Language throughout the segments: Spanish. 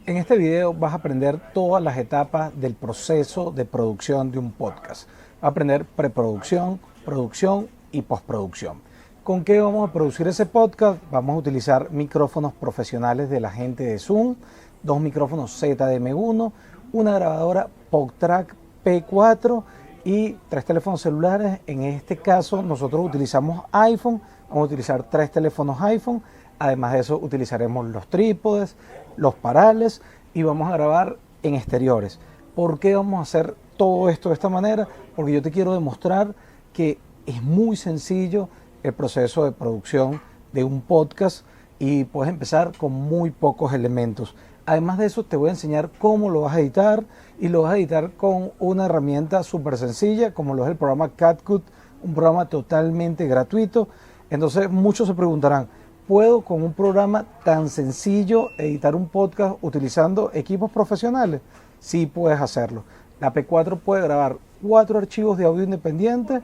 En este video vas a aprender todas las etapas del proceso de producción de un podcast. Vas a aprender preproducción, producción y postproducción. ¿Con qué vamos a producir ese podcast? Vamos a utilizar micrófonos profesionales de la gente de Zoom, 2 micrófonos ZDM1, una grabadora PodTrack P4 y 3 teléfonos celulares. En este caso nosotros utilizamos iPhone, vamos a utilizar 3 teléfonos iPhone. Además de eso utilizaremos los trípodes, los parales y vamos a grabar en exteriores. ¿Por qué vamos a hacer todo esto de esta manera? Porque yo te quiero demostrar que es muy sencillo el proceso de producción de un podcast y puedes empezar con muy pocos elementos. Además de eso te voy a enseñar cómo lo vas a editar y lo vas a editar con una herramienta súper sencilla como lo es el programa CapCut, un programa totalmente gratuito. Entonces muchos se preguntarán, ¿puedo con un programa tan sencillo editar un podcast utilizando equipos profesionales? Sí puedes hacerlo. La P4 puede grabar 4 archivos de audio independientes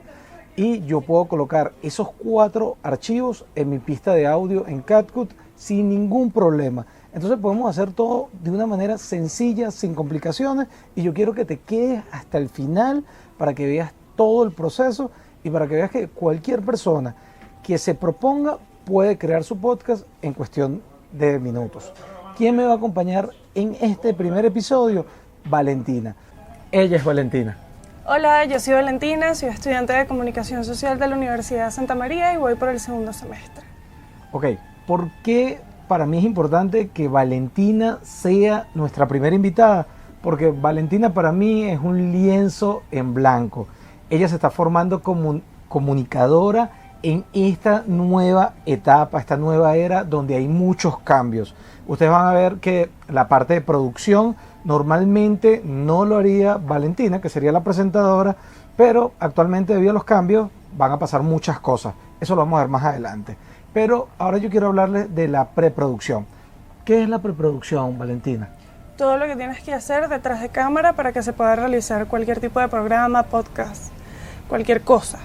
y yo puedo colocar esos 4 archivos en mi pista de audio en CapCut sin ningún problema. Entonces podemos hacer todo de una manera sencilla, sin complicaciones, y yo quiero que te quedes hasta el final para que veas todo el proceso y para que veas que cualquier persona que se proponga puede crear su podcast en cuestión de minutos. ¿Quién me va a acompañar en este primer episodio? Valentina. Ella es Valentina. Hola, yo soy Valentina, soy estudiante de Comunicación Social de la Universidad de Santa María y voy por el segundo semestre. Ok, ¿por qué para mí es importante que Valentina sea nuestra primera invitada? Porque Valentina para mí es un lienzo en blanco. Ella se está formando como comunicadora en esta nueva etapa, esta nueva era donde hay muchos cambios. Ustedes van a ver que la parte de producción normalmente no lo haría Valentina, que sería la presentadora, pero actualmente debido a los cambios van a pasar muchas cosas. Eso lo vamos a ver más adelante. Pero ahora yo quiero hablarles de la preproducción. ¿Qué es la preproducción, Valentina? Todo lo que tienes que hacer detrás de cámara para que se pueda realizar cualquier tipo de programa, podcast, cualquier cosa.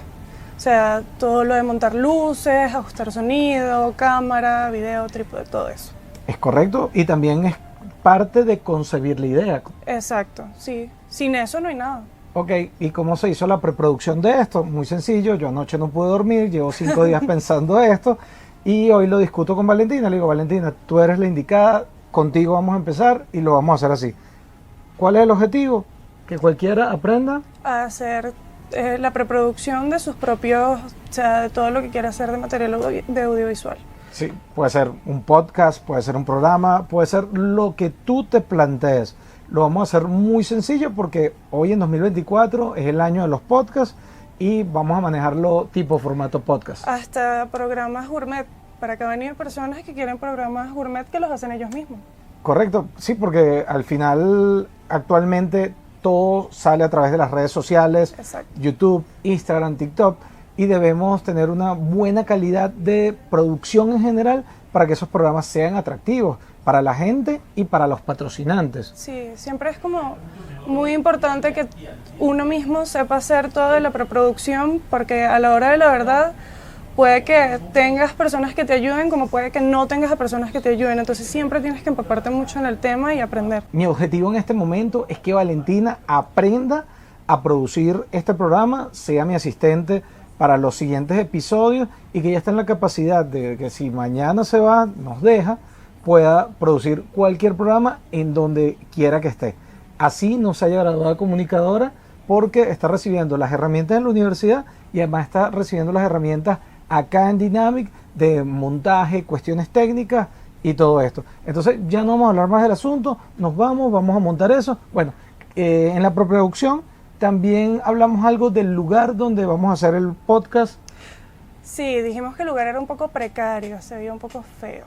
O sea, todo lo de montar luces, ajustar sonido, cámara, video, trípode, todo eso. Es correcto, y también es parte de concebir la idea. Exacto, sí. Sin eso no hay nada. Ok, ¿y cómo se hizo la preproducción de esto? Muy sencillo, yo anoche no pude dormir, llevo 5 días pensando esto y hoy lo discuto con Valentina. Le digo, Valentina, tú eres la indicada, contigo vamos a empezar y lo vamos a hacer así. ¿Cuál es el objetivo? Que cualquiera aprenda A hacer la preproducción de sus propios, o sea, de todo lo que quiera hacer de material de audiovisual. Sí, puede ser un podcast, puede ser un programa, puede ser lo que tú te plantees. Lo vamos a hacer muy sencillo porque hoy en 2024 es el año de los podcasts y vamos a manejarlo tipo formato podcast. Hasta programas gourmet, para que vengan personas que quieren programas gourmet que los hacen ellos mismos. Correcto, sí, porque al final actualmente todo sale a través de las redes sociales, Exacto. YouTube, Instagram, TikTok, y debemos tener una buena calidad de producción en general para que esos programas sean atractivos para la gente y para los patrocinantes. Sí, siempre es como muy importante que uno mismo sepa hacer todo de la preproducción, porque a la hora de la verdad puede que tengas personas que te ayuden como puede que no tengas a personas que te ayuden, entonces siempre tienes que empaparte mucho en el tema y aprender. Mi objetivo en este momento es que Valentina aprenda a producir este programa, sea mi asistente para los siguientes episodios y que ella esté en la capacidad de que si mañana se va, nos deja, pueda producir cualquier programa en donde quiera que esté. Así no se haya graduado de comunicadora porque está recibiendo las herramientas en la universidad y además está recibiendo las herramientas acá en Dynamic de montaje, cuestiones técnicas y todo esto. Entonces ya no vamos a hablar más del asunto, vamos a montar eso. Bueno, en la preproducción también hablamos algo del lugar donde vamos a hacer el podcast. Sí, dijimos que el lugar era un poco precario, se veía un poco feo.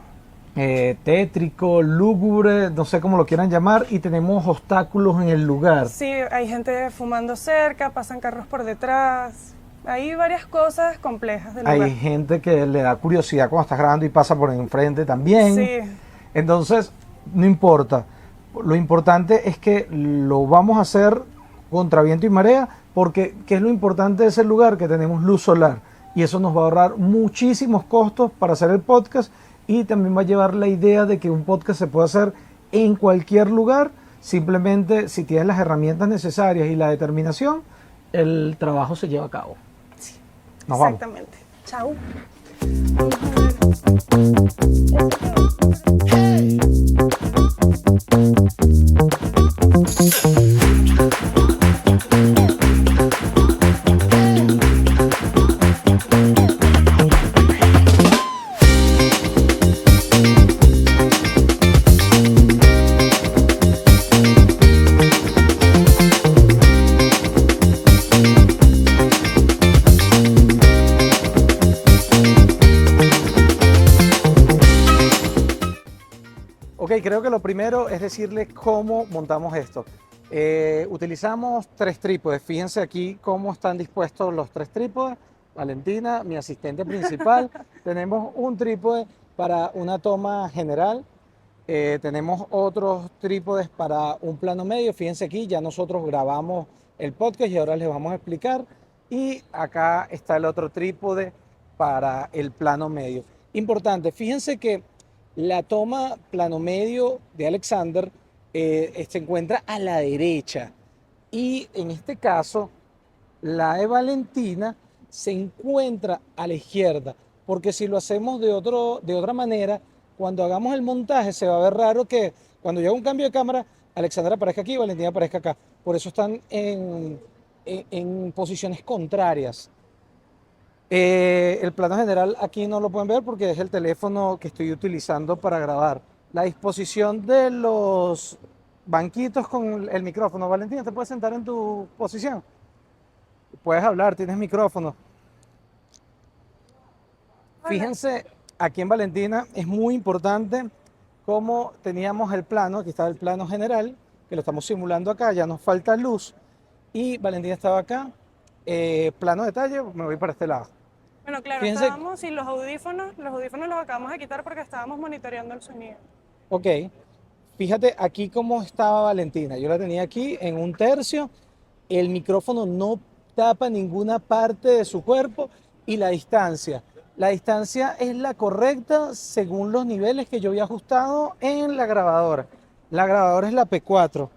Tétrico, lúgubre, no sé cómo lo quieran llamar, y tenemos obstáculos en el lugar. Sí, hay gente fumando cerca, pasan carros por detrás, hay varias cosas complejas del lugar. Hay gente que le da curiosidad cuando estás grabando y pasa por enfrente también. Sí. Entonces, no importa. Lo importante es que lo vamos a hacer contra viento y marea, porque ¿qué es lo importante de ese lugar? Que tenemos luz solar y eso nos va a ahorrar muchísimos costos para hacer el podcast y también va a llevar la idea de que un podcast se puede hacer en cualquier lugar. Simplemente si tienes las herramientas necesarias y la determinación, el trabajo se lleva a cabo. Sí, Nos vamos. exactamente. Chao. Ok, creo que lo primero es decirles cómo montamos esto. Utilizamos 3 trípodes. Fíjense aquí cómo están dispuestos los 3 trípodes. Valentina, mi asistente principal. Tenemos un trípode para una toma general. Tenemos otros trípodes para un plano medio. Fíjense aquí, ya nosotros grabamos el podcast y ahora les vamos a explicar. Y acá está el otro trípode para el plano medio. Importante, fíjense que la toma plano medio de Alexander se encuentra a la derecha y en este caso la de Valentina se encuentra a la izquierda, porque si lo hacemos de otra manera, cuando hagamos el montaje se va a ver raro que cuando yo haga un cambio de cámara, Alexander aparezca aquí y Valentina aparezca acá. Por eso están en posiciones contrarias. El plano general aquí no lo pueden ver porque es el teléfono que estoy utilizando para grabar. La disposición de los banquitos con el micrófono. Valentina, ¿te puedes sentar en tu posición? Puedes hablar, tienes micrófono. Fíjense, aquí en Valentina es muy importante cómo teníamos el plano. Aquí estaba el plano general, que lo estamos simulando acá, ya nos falta luz. Y Valentina estaba acá. Plano detalle, me voy para este lado. Bueno, claro, Fíjense, estábamos sin los audífonos los acabamos de quitar porque estábamos monitoreando el sonido. ok, fíjate aquí cómo estaba Valentina. Yo la tenía aquí en 1/3. El micrófono no tapa ninguna parte de su cuerpo y la distancia. La distancia es la correcta según los niveles que yo había ajustado en la grabadora. La grabadora es la P4.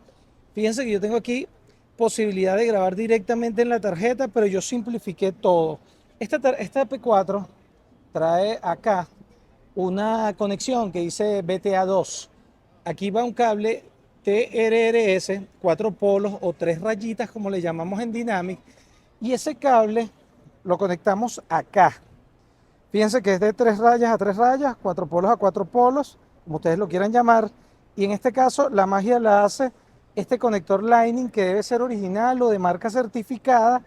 Fíjense que yo tengo aquí posibilidad de grabar directamente en la tarjeta, pero yo simplifiqué todo. Esta P4 trae acá una conexión que dice BTA2. Aquí va un cable TRRS, 4 polos o 3 rayitas como le llamamos en Dynamic, y ese cable lo conectamos acá. Fíjense que es de 3 rayas a 3 rayas, 4 polos a 4 polos, como ustedes lo quieran llamar, y en este caso la magia la hace este conector Lightning, que debe ser original o de marca certificada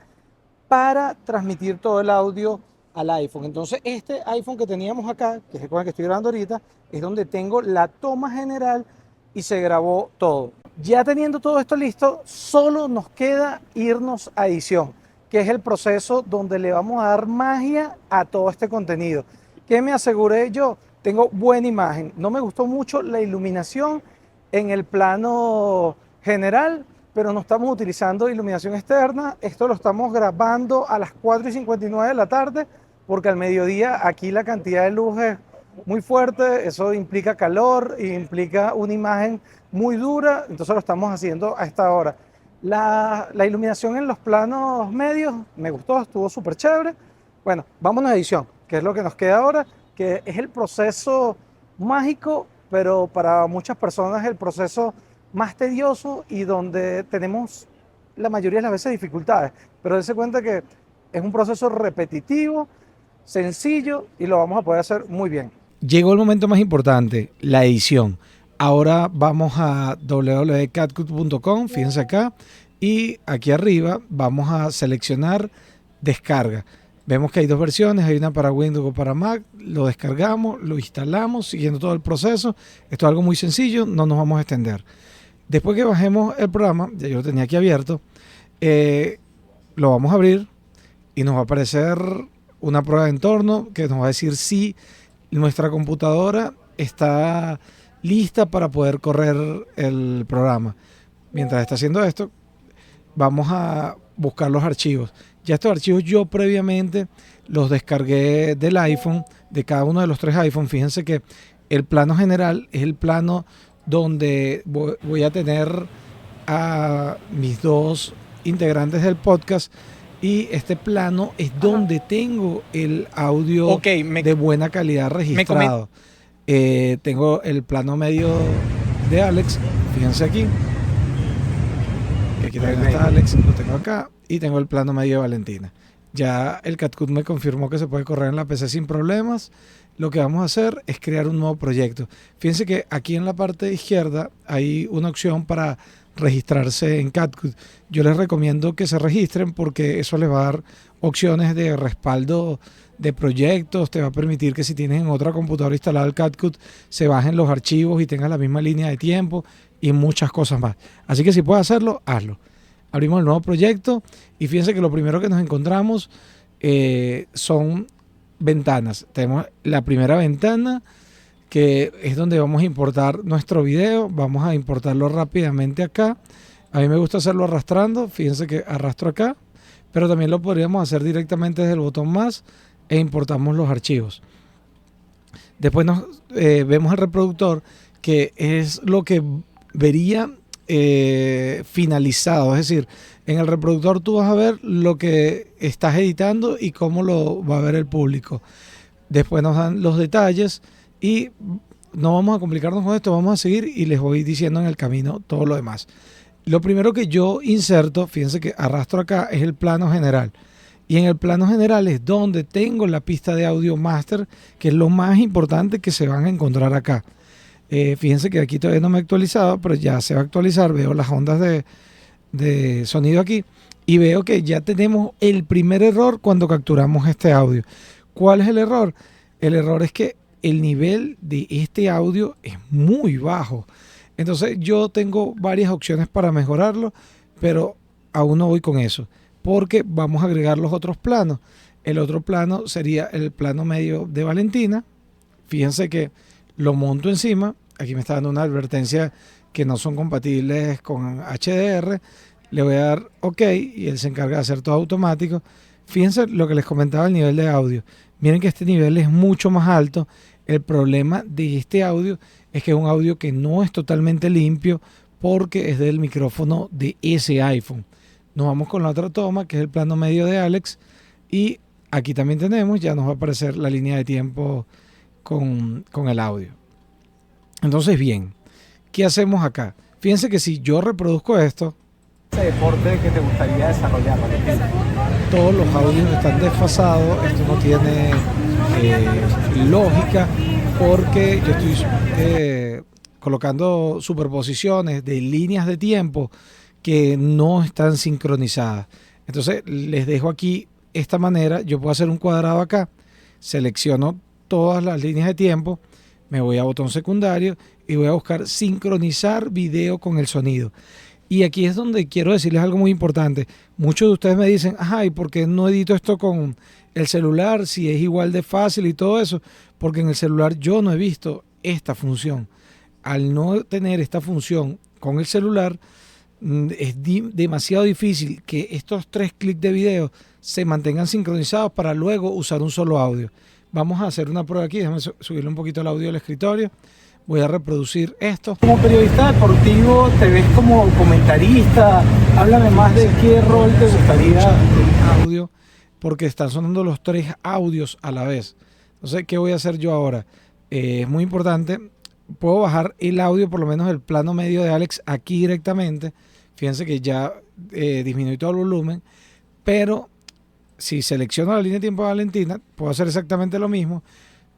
para transmitir todo el audio al iPhone. Entonces este iPhone que teníamos acá, que es con el que estoy grabando ahorita, es donde tengo la toma general y se grabó todo. Ya teniendo todo esto listo, solo nos queda irnos a edición, que es el proceso donde le vamos a dar magia a todo este contenido. ¿Qué me aseguré yo? Tengo buena imagen. No me gustó mucho la iluminación en el plano general, pero no estamos utilizando iluminación externa. Esto lo estamos grabando a las 4:59 de la tarde, porque al mediodía aquí la cantidad de luz es muy fuerte, eso implica calor, implica una imagen muy dura, entonces lo estamos haciendo a esta hora. La iluminación en los planos medios me gustó, estuvo súper chévere. Bueno, vámonos a edición, que es lo que nos queda ahora, que es el proceso mágico, pero para muchas personas el proceso más tedioso y donde tenemos la mayoría de las veces dificultades. Pero dense cuenta que es un proceso repetitivo, sencillo y lo vamos a poder hacer muy bien. Llegó el momento más importante, la edición. Ahora vamos a www.catcut.com, fíjense acá, y aquí arriba vamos a seleccionar descarga. Vemos que hay 2 versiones, hay una para Windows o para Mac, lo descargamos, lo instalamos, siguiendo todo el proceso. Esto es algo muy sencillo, no nos vamos a extender. Después que bajemos el programa, ya yo lo tenía aquí abierto, lo vamos a abrir y nos va a aparecer una prueba de entorno que nos va a decir si nuestra computadora está lista para poder correr el programa. Mientras está haciendo esto, vamos a buscar los archivos. Ya estos archivos yo previamente los descargué del iPhone, de cada uno de los 3 iPhones. Fíjense que el plano general es el plano donde voy a tener a mis dos integrantes del podcast, y este plano es donde tengo el audio de buena calidad registrado. Tengo el plano medio de Alex, fíjense aquí, que aquí también está Alex, lo tengo acá, y tengo el plano medio de Valentina. Ya el CapCut me confirmó que se puede correr en la PC sin problemas. Lo que vamos a hacer es crear un nuevo proyecto. Fíjense que aquí en la parte izquierda hay una opción para registrarse en CapCut. Yo les recomiendo que se registren porque eso les va a dar opciones de respaldo de proyectos, te va a permitir que si tienes en otra computadora instalado el CapCut se bajen los archivos y tengas la misma línea de tiempo y muchas cosas más. Así que si puedes hacerlo, hazlo. Abrimos el nuevo proyecto y fíjense que lo primero que nos encontramos son ventanas. Tenemos la primera ventana, que es donde vamos a importar nuestro video. Vamos a importarlo rápidamente acá. A mí me gusta hacerlo arrastrando. Fíjense que arrastro acá, pero también lo podríamos hacer directamente desde el botón más e importamos los archivos. Después vemos el reproductor, que es lo que vería finalizado. Es decir, en el reproductor tú vas a ver lo que estás editando y cómo lo va a ver el público. Después nos dan los detalles y no vamos a complicarnos con esto, vamos a seguir y les voy diciendo en el camino todo lo demás. Lo primero que yo inserto, fíjense que arrastro acá, es el plano general. Y en el plano general es donde tengo la pista de audio master, que es lo más importante que se van a encontrar acá. Fíjense que aquí todavía no me he actualizado, pero ya se va a actualizar. Veo las ondas de sonido aquí y veo que ya tenemos el primer error cuando capturamos este audio. ¿Cuál es el error? El error es que el nivel de este audio es muy bajo. Entonces yo tengo varias opciones para mejorarlo, pero aún no voy con eso, porque vamos a agregar los otros planos. El otro plano sería el plano medio de Valentina. Fíjense que lo monto encima. Aquí me está dando una advertencia que no son compatibles con HDR. Le voy a dar OK y él se encarga de hacer todo automático. Fíjense lo que les comentaba, el nivel de audio. Miren que este nivel es mucho más alto. El problema de este audio es que es un audio que no es totalmente limpio porque es del micrófono de ese iPhone. Nos vamos con la otra toma, que es el plano medio de Alex, y aquí también tenemos, ya nos va a aparecer la línea de tiempo con el audio. Entonces, bien, ¿qué hacemos acá? Fíjense que si yo reproduzco esto, ese deporte que te gustaría desarrollar, Valentina. Todos los audios están desfasados, esto no tiene lógica, porque yo estoy colocando superposiciones de líneas de tiempo que no están sincronizadas. Entonces les dejo aquí esta manera. Yo puedo hacer un cuadrado acá, selecciono todas las líneas de tiempo, me voy a botón secundario y voy a buscar sincronizar video con el sonido. Y aquí es donde quiero decirles algo muy importante. Muchos de ustedes me dicen, ajá, ¿y por qué no edito esto con el celular si es igual de fácil y todo eso? Porque en el celular yo no he visto esta función. Al no tener esta función con el celular, es demasiado difícil que estos 3 clics de video se mantengan sincronizados para luego usar un solo audio. Vamos a hacer una prueba aquí. Déjame subirle un poquito el audio del escritorio. Voy a reproducir esto. Como periodista deportivo, ¿te ves como comentarista? Háblame más de qué rol te gustaría. Audio, porque están sonando los 3 audios a la vez. Entonces, ¿qué voy a hacer yo ahora? Es muy importante. Puedo bajar el audio, por lo menos el plano medio de Alex, aquí directamente. Fíjense que ya disminuí todo el volumen, pero si selecciono la línea de tiempo de Valentina, puedo hacer exactamente lo mismo.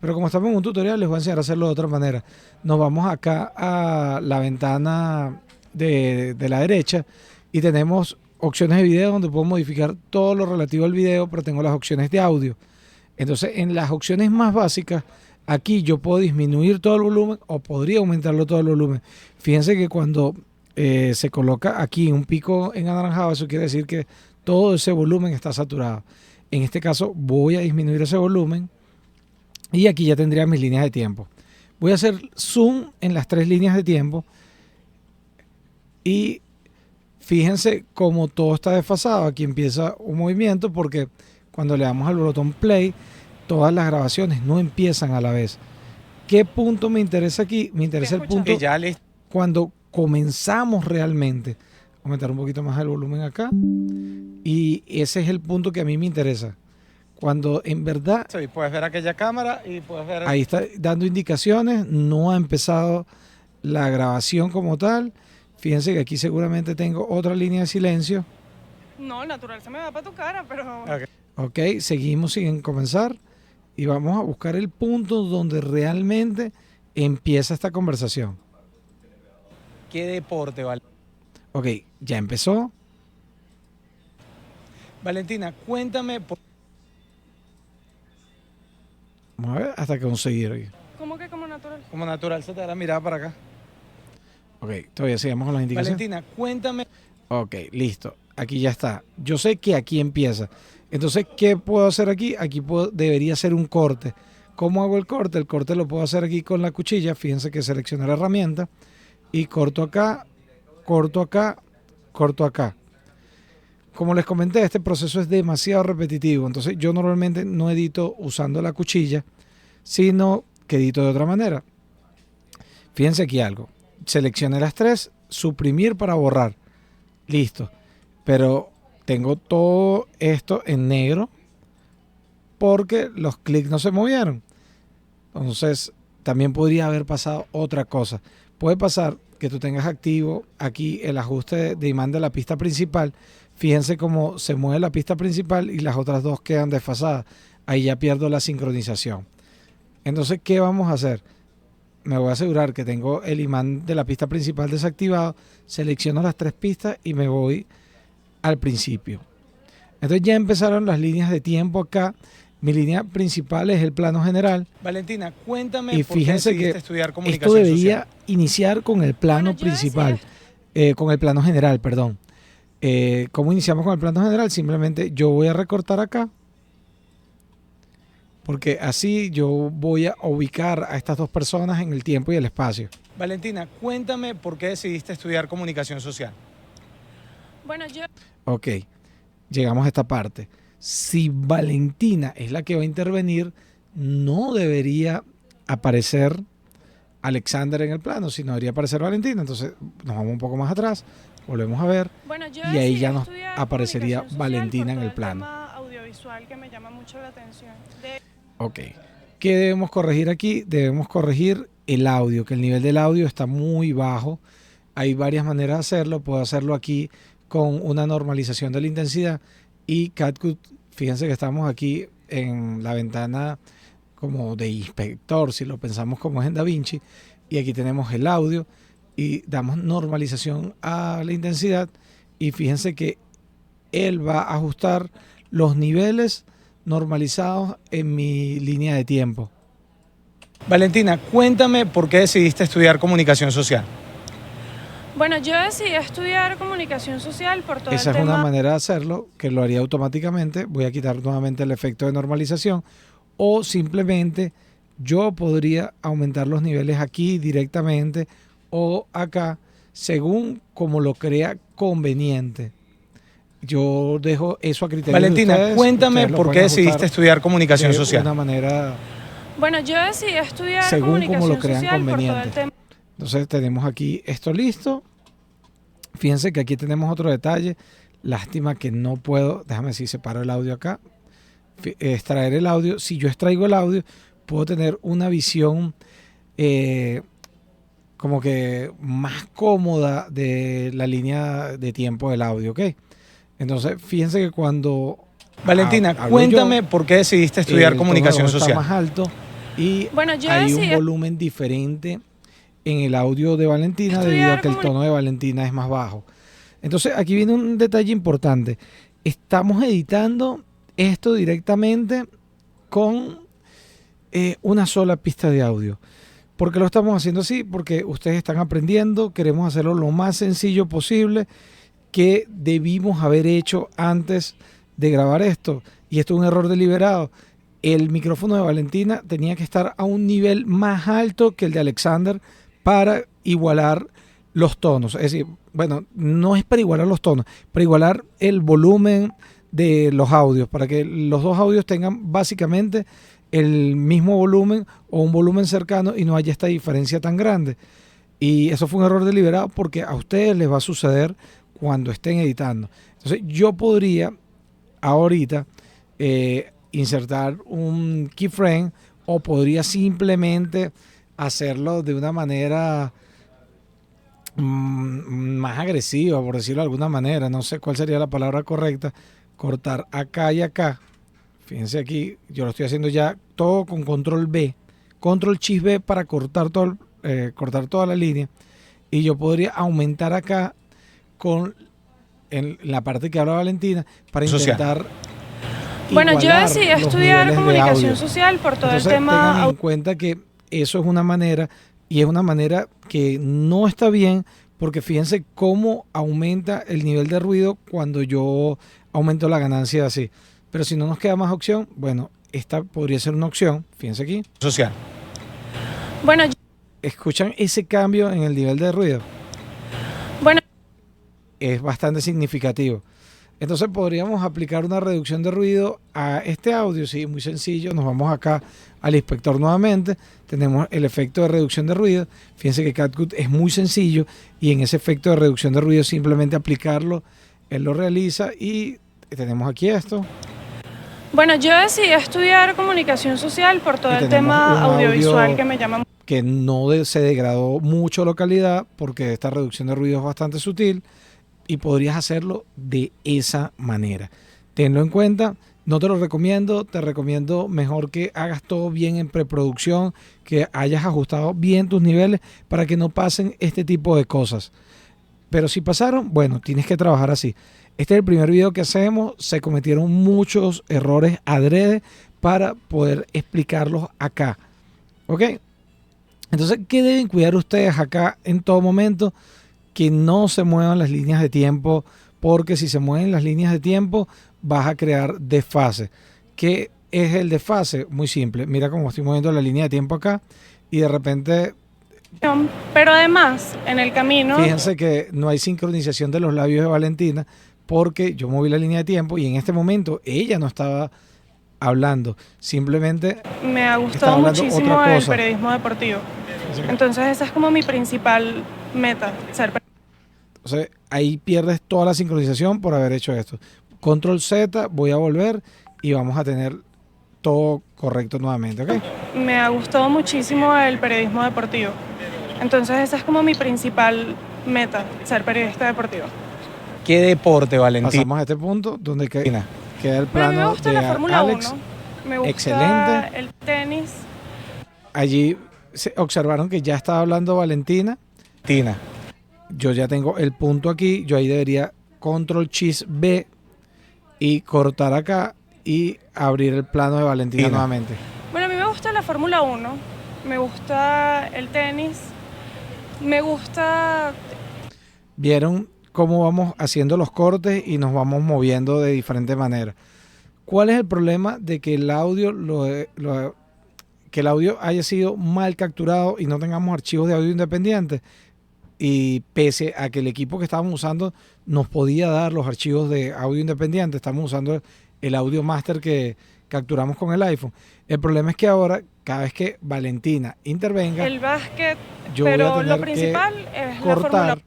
Pero como estamos en un tutorial, les voy a enseñar a hacerlo de otra manera. Nos vamos acá a la ventana de la derecha y tenemos opciones de video donde puedo modificar todo lo relativo al video, pero tengo las opciones de audio. Entonces, en las opciones más básicas, aquí yo puedo disminuir todo el volumen o podría aumentarlo todo el volumen. Fíjense que cuando se coloca aquí un pico en anaranjado, eso quiere decir que todo ese volumen está saturado. En este caso voy a disminuir ese volumen y aquí ya tendría mis líneas de tiempo. Voy a hacer zoom en las 3 líneas de tiempo y fíjense cómo todo está desfasado. Aquí empieza un movimiento porque cuando le damos al botón play, todas las grabaciones no empiezan a la vez. ¿Qué punto me interesa aquí? Me interesa el punto cuando comenzamos realmente, aumentar un poquito más el volumen acá, y ese es el punto que a mí me interesa. Cuando en verdad... Sí, puedes ver aquella cámara y puedes ver... Ahí está dando indicaciones, no ha empezado la grabación como tal. Fíjense que aquí seguramente tengo otra línea de silencio. No, natural se me va para tu cara, pero... Ok, seguimos sin comenzar y vamos a buscar el punto donde realmente empieza esta conversación. ¿Qué deporte, vale? Ok, ya empezó. Valentina, cuéntame... Vamos a ver hasta conseguir. ¿Cómo que como natural? Como natural se te da la mirada para acá. Ok, todavía sigamos con las indicaciones. Valentina, cuéntame... Ok, listo. Aquí ya está. Yo sé que aquí empieza. Entonces, ¿qué puedo hacer aquí? Aquí debería hacer un corte. ¿Cómo hago el corte? El corte lo puedo hacer aquí con la cuchilla. Fíjense que selecciono la herramienta y corto acá, corto acá, corto acá. Como les comenté, este proceso es demasiado repetitivo. Entonces, yo normalmente no edito usando la cuchilla, sino que edito de otra manera. Fíjense aquí algo. Seleccioné las tres, suprimir para borrar. Listo. Pero tengo todo esto en negro porque los clics no se movieron. Entonces, también podría haber pasado otra cosa. Puede pasar que tú tengas activo aquí el ajuste de imán de la pista principal. Fíjense cómo se mueve la pista principal y las otras dos quedan desfasadas. Ahí ya pierdo la sincronización. Entonces, ¿qué vamos a hacer? Me voy a asegurar que tengo el imán de la pista principal desactivado. Selecciono las tres pistas y me voy al principio. Entonces ya empezaron las líneas de tiempo acá. Mi línea principal es el plano general. Valentina, cuéntame Y por qué fíjense decidiste que estudiar esto comunicación debería social. iniciar con el plano Bueno, yo principal, con el plano general, perdón. ¿Cómo iniciamos con el plano general? Simplemente yo voy a recortar acá, porque así yo voy a ubicar a estas dos personas en el tiempo y el espacio. Valentina, cuéntame por qué decidiste estudiar comunicación social. Bueno, yo... Ok, llegamos a esta parte. Si Valentina es la que va a intervenir, no debería aparecer Alexander en el plano, sino debería aparecer Valentina. Entonces nos vamos un poco más atrás, volvemos a ver, Bueno, yo y ahí decidí ya nos estudiar aparecería comunicación social Valentina por en todo el plano. tema audiovisual que me llama mucho la atención. Ok, ¿qué debemos corregir aquí? Debemos corregir el audio, que el nivel del audio está muy bajo. Hay varias maneras de hacerlo. Puedo hacerlo aquí con una normalización de la intensidad y CapCut. Fíjense que estamos aquí en la ventana como de inspector, si lo pensamos como es en DaVinci, y aquí tenemos el audio y damos normalización a la intensidad y fíjense que él va a ajustar los niveles normalizados en mi línea de tiempo. Valentina, cuéntame por qué decidiste estudiar comunicación social. Bueno, yo decidí estudiar comunicación social por todo Esa el es tema... una manera de hacerlo, que lo haría automáticamente. Voy a quitar nuevamente el efecto de normalización o simplemente yo podría aumentar los niveles aquí directamente o acá según como lo crea conveniente. Yo dejo eso a criterio Valentina, de ustedes. cuéntame Ustedes lo por qué pueden decidiste ajustar estudiar comunicación de social. una manera Bueno, yo decidí estudiar según como comunicación lo crean social por todo el conveniente. tema... Entonces tenemos aquí esto listo. Fíjense que aquí tenemos otro detalle. Lástima que no puedo, déjame ver si separo el audio acá, extraer el audio. Si yo extraigo el audio, puedo tener una visión como que más cómoda de la línea de tiempo del audio, ¿ok? Entonces, fíjense que cuando... Valentina, hablo cuéntame yo, por qué decidiste estudiar el comunicación tono de voz social. está más alto y Bueno, yo hay un decidí volumen diferente en el audio de Valentina debido a que el tono de Valentina es más bajo. Entonces aquí viene un detalle importante. Estamos editando esto directamente con una sola pista de audio. ¿Por qué lo estamos haciendo así? Porque ustedes están aprendiendo, queremos hacerlo lo más sencillo posible que debimos haber hecho antes de grabar esto. Y esto es un error deliberado. El micrófono de Valentina tenía que estar a un nivel más alto que el de Alexander para igualar los tonos. Es decir, bueno, no es para igualar los tonos, para igualar el volumen de los audios, para que los dos audios tengan básicamente el mismo volumen o un volumen cercano y no haya esta diferencia tan grande. Y eso fue un error deliberado porque a ustedes les va a suceder cuando estén editando. Entonces yo podría ahorita insertar un keyframe o podría simplemente hacerlo de una manera más agresiva, por decirlo de alguna manera. No sé cuál sería la palabra correcta. Cortar acá y acá. Fíjense aquí, yo lo estoy haciendo ya todo con control B. Control Shift B para cortar toda la línea. Y yo podría aumentar acá en la parte que habla Valentina para intentar bueno, yo decidí los estudiar niveles de comunicación audio. social por todo Entonces, el tema. tengan en cuenta que eso es una manera y es una manera que no está bien porque fíjense cómo aumenta el nivel de ruido cuando yo aumento la ganancia así. Pero si no nos queda más opción, bueno, esta podría ser una opción. Fíjense aquí. Social. Bueno, ¿Escuchan ese cambio en el nivel de ruido? bueno, Es bastante significativo. Entonces podríamos aplicar una reducción de ruido a este audio, sí, muy sencillo. Nos vamos acá al inspector nuevamente, tenemos el efecto de reducción de ruido. Fíjense que CapCut es muy sencillo y en ese efecto de reducción de ruido simplemente aplicarlo, él lo realiza y tenemos aquí esto. bueno, yo decidí estudiar comunicación social por todo Y el tenemos tema un audiovisual audio que me llama. Que se degradó mucho la calidad porque esta reducción de ruido es bastante sutil y podrías hacerlo de esa manera. Tenlo en cuenta, no te lo recomiendo, te recomiendo mejor que hagas todo bien en preproducción, que hayas ajustado bien tus niveles para que no pasen este tipo de cosas. Pero si pasaron, bueno, tienes que trabajar así. Este es el primer video que hacemos, se cometieron muchos errores adrede para poder explicarlos acá. ¿Ok? Entonces, ¿qué deben cuidar ustedes acá en todo momento? Que no se muevan las líneas de tiempo, porque si se mueven las líneas de tiempo, vas a crear desfase. ¿Qué es el desfase? Muy simple. Mira cómo estoy moviendo la línea de tiempo acá y de repente, Pero además, en el camino, fíjense que no hay sincronización de los labios de Valentina porque yo moví la línea de tiempo y en este momento ella no estaba hablando, simplemente me ha estaba gustado hablando muchísimo otra el cosa. periodismo deportivo. Entonces esa es como mi principal meta, ser periodista. Entonces ahí pierdes toda la sincronización por haber hecho esto. Control Z, voy a volver y vamos a tener todo correcto nuevamente, ¿ok? Me ha gustado muchísimo el periodismo deportivo. Entonces esa es como mi principal meta, ser periodista deportivo. ¿Qué deporte, Valentín? Pasamos a este punto donde queda el Pero a mí me plano gusta de la Fórmula Alex. 1, me gusta Excelente. el tenis. Allí se observaron que ya estaba hablando Valentina. Yo ya tengo el punto aquí, yo ahí debería Control Shift B y cortar acá y abrir el plano de Valentina nuevamente. Bueno, a mí me gusta la Fórmula 1, me gusta el tenis, me gusta. Vieron cómo vamos haciendo los cortes y nos vamos moviendo de diferentes maneras. ¿Cuál es el problema de que el audio que el audio haya sido mal capturado y no tengamos archivos de audio independientes? Y pese a que el equipo que estábamos usando nos podía dar los archivos de audio independientes, estamos usando el audio master que capturamos con el iPhone. El problema es que ahora, cada vez que Valentina intervenga, El básquet, yo voy a pero tener lo principal es la Fórmula cortar 1.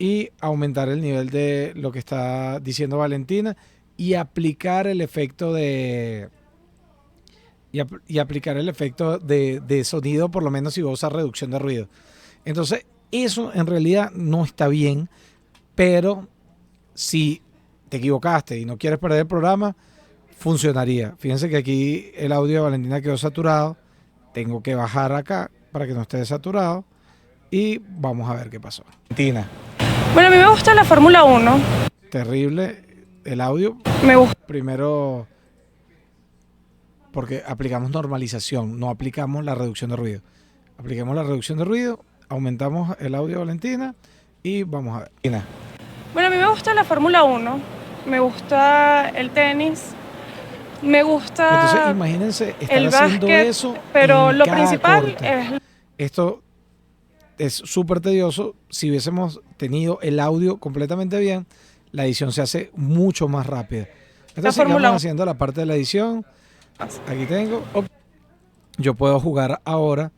y aumentar el nivel de lo que está diciendo Valentina y aplicar el efecto de aplicar el efecto de sonido, por lo menos si vos usas reducción de ruido. Entonces, eso en realidad no está bien, pero si te equivocaste y no quieres perder el programa, funcionaría. Fíjense que aquí el audio de Valentina quedó saturado. Tengo que bajar acá para que no esté saturado y vamos a ver qué pasó. Valentina. Bueno, a mí me gusta la Fórmula 1, Terrible el audio. me gusta. Primero, porque aplicamos normalización, no aplicamos la reducción de ruido. Apliquemos la reducción de ruido, aumentamos el audio de Valentina y vamos a ver. Bueno, a mí me gusta la Fórmula 1, me gusta el tenis, me gusta Entonces, imagínense estar el haciendo básquet, eso. pero en lo cada principal corte. es. Esto es súper tedioso. Si hubiésemos tenido el audio completamente bien, la edición se hace mucho más rápida. Entonces, Fórmula sigamos 1. haciendo la parte de la edición. Aquí tengo. Yo puedo jugar ahora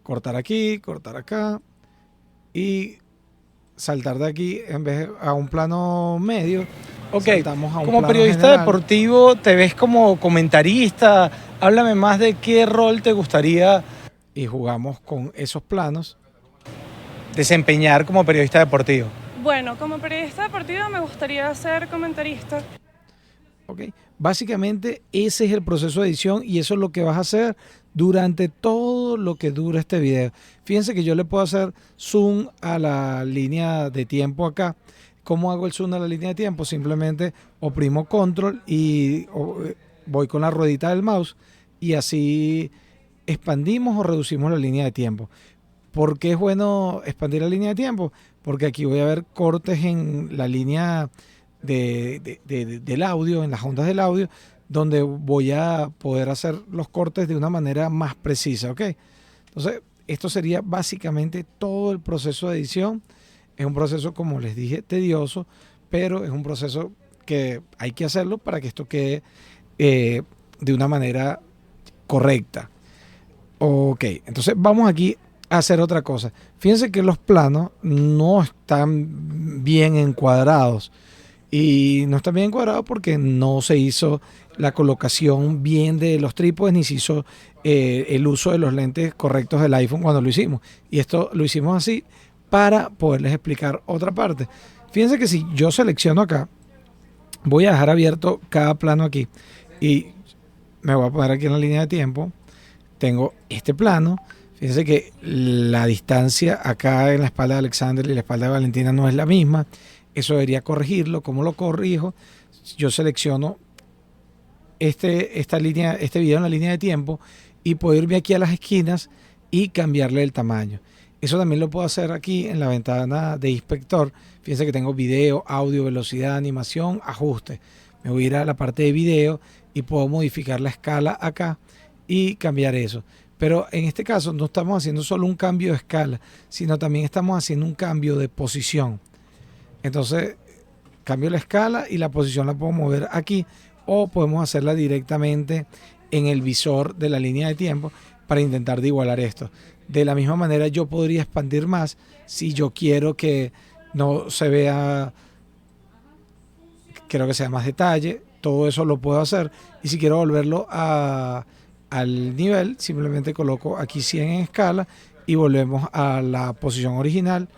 cortar aquí, cortar acá y saltar de aquí en vez de a un plano medio. Ok, Saltamos a un como plano periodista general. deportivo, ¿te ves como comentarista? Háblame más de qué rol te gustaría Y jugamos con esos planos. desempeñar como periodista deportivo. Bueno, como periodista deportivo me gustaría ser comentarista. ¿Ok? Básicamente ese es el proceso de edición y eso es lo que vas a hacer durante todo lo que dura este video. Fíjense que yo le puedo hacer zoom a la línea de tiempo acá. ¿Cómo hago el zoom a la línea de tiempo? Simplemente oprimo control y voy con la ruedita del mouse y así expandimos o reducimos la línea de tiempo. ¿Por qué es bueno expandir la línea de tiempo? Porque aquí voy a ver cortes en la línea del audio, en las ondas del audio, donde voy a poder hacer los cortes de una manera más precisa, ¿ok? Entonces, esto sería básicamente todo el proceso de edición. Es un proceso, como les dije, tedioso, pero es un proceso que hay que hacerlo para que esto quede de una manera correcta. Ok, entonces vamos aquí a hacer otra cosa. Fíjense que los planos no están bien encuadrados. Y no están bien encuadrados porque no se hizo la colocación bien de los trípodes ni se hizo el uso de los lentes correctos del iPhone cuando lo hicimos. Y esto lo hicimos así para poderles explicar otra parte. Fíjense que si yo selecciono acá, voy a dejar abierto cada plano aquí y me voy a poner aquí en la línea de tiempo. Tengo este plano. Fíjense que la distancia acá en la espalda de Alexander y la espalda de Valentina no es la misma. Eso debería corregirlo. ¿Cómo lo corrijo? Yo selecciono este video en la línea de tiempo y puedo irme aquí a las esquinas y cambiarle el tamaño. Eso también lo puedo hacer aquí en la ventana de inspector. Fíjense que tengo video, audio, velocidad, animación, ajuste. Me voy a ir a la parte de video y puedo modificar la escala acá y cambiar eso. Pero en este caso no estamos haciendo solo un cambio de escala, sino también estamos haciendo un cambio de posición. Entonces, cambio la escala y la posición la puedo mover aquí o podemos hacerla directamente en el visor de la línea de tiempo para intentar de igualar esto. De la misma manera yo podría expandir más si yo quiero que no se vea, quiero que sea más detalle, todo eso lo puedo hacer. Y si quiero volverlo al nivel, simplemente coloco aquí 100 en escala y volvemos a la posición original.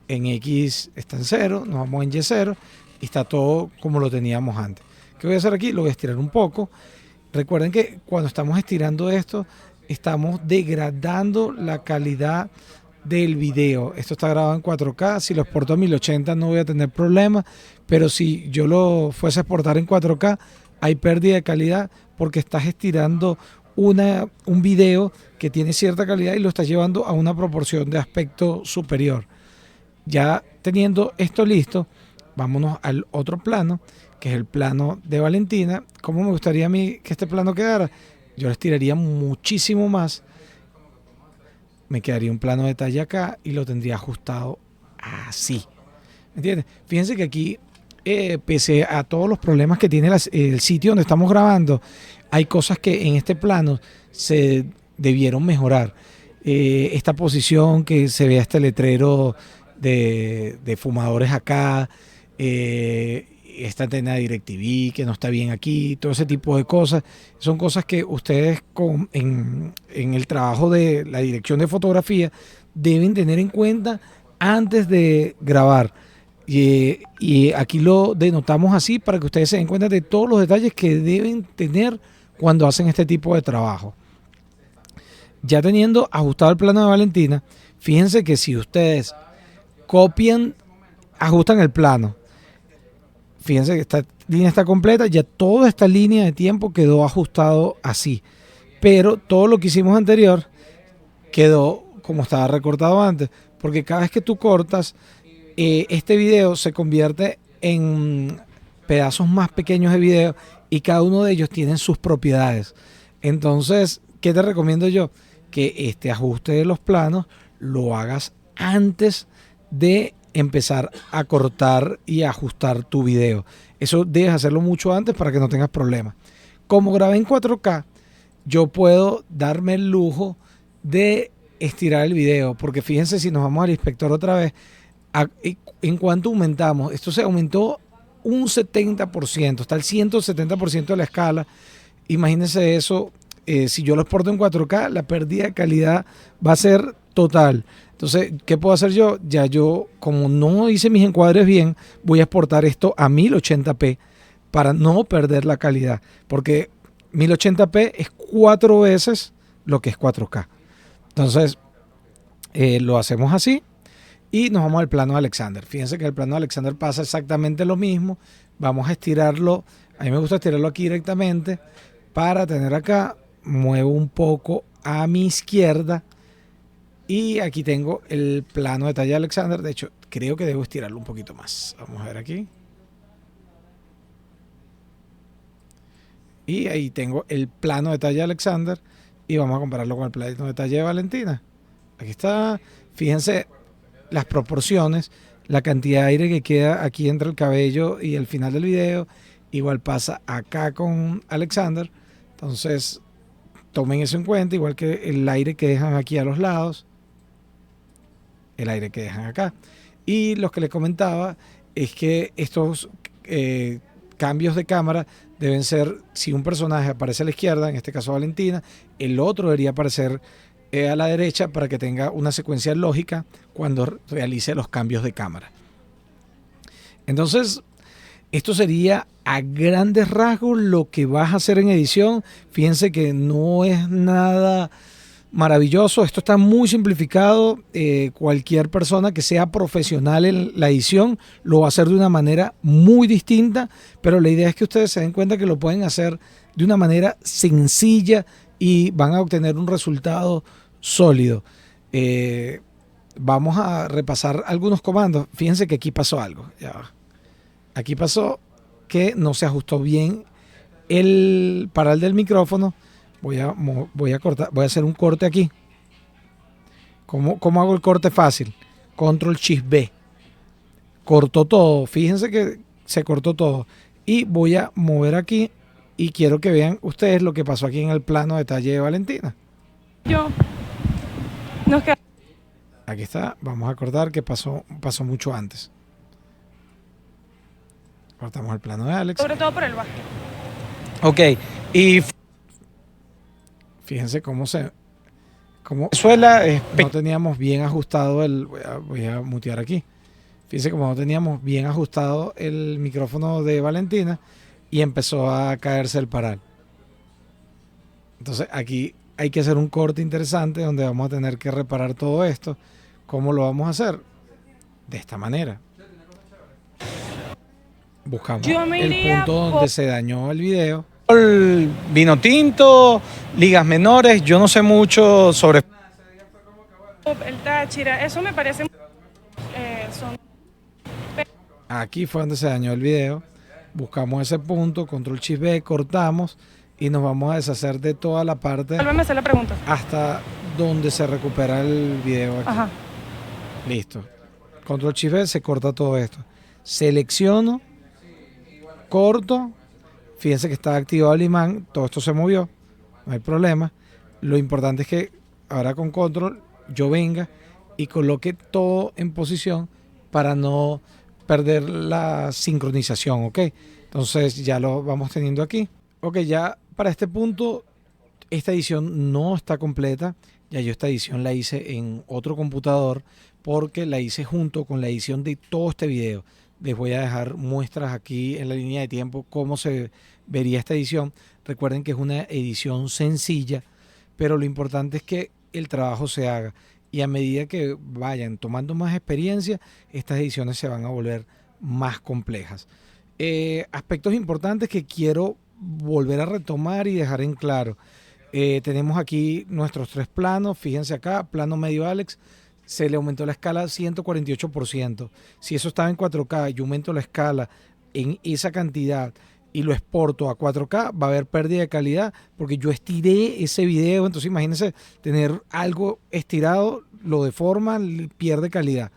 En X está en 0, nos vamos en Y0 y está todo como lo teníamos antes. ¿Qué voy a hacer aquí? Lo voy a estirar un poco. Recuerden que cuando estamos estirando esto, estamos degradando la calidad del video. Esto está grabado en 4K. Si lo exporto a 1080 no voy a tener problemas, pero si yo lo fuese a exportar en 4K, hay pérdida de calidad porque estás estirando un video que tiene cierta calidad y lo estás llevando a una proporción de aspecto superior. Ya teniendo esto listo, vámonos al otro plano, que es el plano de Valentina. ¿Cómo me gustaría a mí que este plano quedara? Yo lo estiraría muchísimo más. Me quedaría un plano de detalle acá y lo tendría ajustado así. ¿Me entiendes? Fíjense que aquí, pese a todos los problemas que tiene el sitio donde estamos grabando, hay cosas que en este plano se debieron mejorar. Esta posición, que se vea este letrero de fumadores acá, esta antena de DirecTV que no está bien aquí, todo ese tipo de cosas, son cosas que ustedes en el trabajo de la dirección de fotografía deben tener en cuenta antes de grabar. Y aquí lo denotamos así para que ustedes se den cuenta de todos los detalles que deben tener cuando hacen este tipo de trabajo. Ya teniendo ajustado el plano de Valentina, fíjense que si ustedes copian, ajustan el plano, fíjense que esta línea está completa, ya toda esta línea de tiempo quedó ajustado así, pero todo lo que hicimos anterior quedó como estaba recortado antes, porque cada vez que tú cortas, este video se convierte en pedazos más pequeños de video y cada uno de ellos tiene sus propiedades. Entonces, ¿qué te recomiendo yo? Que este ajuste de los planos lo hagas antes de empezar a cortar y ajustar tu video. Eso debes hacerlo mucho antes para que no tengas problemas. Como grabé en 4K, yo puedo darme el lujo de estirar el video, porque fíjense si nos vamos al inspector otra vez, en cuanto aumentamos, esto se aumentó un 70%, está el 170% de la escala. Imagínense eso, si yo lo exporto en 4K, la pérdida de calidad va a ser total. Entonces, ¿qué puedo hacer yo? Ya yo, como no hice mis encuadres bien, voy a exportar esto a 1080p para no perder la calidad, porque 1080p es 4 veces lo que es 4K. Entonces, lo hacemos así y nos vamos al plano de Alexander. Fíjense que el plano de Alexander pasa exactamente lo mismo. Vamos a estirarlo. A mí me gusta estirarlo aquí directamente para tener acá. Muevo un poco a mi izquierda y aquí tengo el plano de detalle de Alexander. De hecho, creo que debo estirarlo un poquito más. Vamos a ver aquí. Y ahí tengo el plano de detalle de Alexander y vamos a compararlo con el plano de detalle de Valentina. Aquí está, fíjense las proporciones, la cantidad de aire que queda aquí entre el cabello y el final del video. Igual pasa acá con Alexander. Entonces, tomen eso en cuenta, igual que el aire que dejan aquí a los lados, el aire que dejan acá. Y lo que les comentaba es que estos cambios de cámara deben ser, si un personaje aparece a la izquierda, en este caso Valentina, el otro debería aparecer a la derecha para que tenga una secuencia lógica cuando realice los cambios de cámara. Entonces, esto sería a grandes rasgos lo que vas a hacer en edición. Fíjense que no es nada maravilloso, esto está muy simplificado. Cualquier persona que sea profesional en la edición lo va a hacer de una manera muy distinta, pero la idea es que ustedes se den cuenta que lo pueden hacer de una manera sencilla y van a obtener un resultado sólido. Vamos a repasar algunos comandos. Fíjense que aquí pasó algo. Ya va. Aquí pasó que no se ajustó bien el paral del micrófono. Voy a cortar, voy a hacer un corte aquí. ¿Cómo hago el corte fácil? Control Shift B. Cortó todo. Fíjense que se cortó todo. Y voy a mover aquí y quiero que vean ustedes lo que pasó aquí en el plano de detalle de Valentina. Aquí está. Vamos a cortar que pasó mucho antes. Cortamos el plano de Alex. Sobre todo por el básquet. Ok. Y fíjense cómo suela. No teníamos bien ajustado el. Voy a mutear aquí. Fíjense cómo no teníamos bien ajustado el micrófono de Valentina y empezó a caerse el paral. Entonces aquí hay que hacer un corte interesante donde vamos a tener que reparar todo esto. ¿Cómo lo vamos a hacer? De esta manera. Buscamos el punto donde se dañó el video. El vino tinto, ligas menores, yo no sé mucho sobre El Táchira, eso me parece... Aquí fue donde se dañó el video. Buscamos ese punto, control Shift B, cortamos y nos vamos a deshacer de toda la parte. Vuélveme a hacer la pregunta. Hasta donde se recupera el video aquí. Ajá. Listo. Control Shift B, se corta todo esto. Selecciono, corto. Fíjense que está activado el imán, todo esto se movió, no hay problema. Lo importante es que ahora con control yo venga y coloque todo en posición para no perder la sincronización, ¿ok? Entonces ya lo vamos teniendo aquí. Ok, ya para este punto esta edición no está completa. Ya yo esta edición la hice en otro computador porque la hice junto con la edición de todo este video. Les voy a dejar muestras aquí en la línea de tiempo cómo se vería esta edición. Recuerden que es una edición sencilla, pero lo importante es que el trabajo se haga. Y a medida que vayan tomando más experiencia, estas ediciones se van a volver más complejas. Aspectos importantes que quiero volver a retomar y dejar en claro. Tenemos aquí nuestros 3 planos. Fíjense acá, plano medio Alex. Se le aumentó la escala 148%. Si eso estaba en 4K y yo aumento la escala en esa cantidad y lo exporto a 4K, va a haber pérdida de calidad porque yo estiré ese video. Entonces imagínense tener algo estirado, lo deforma, pierde calidad.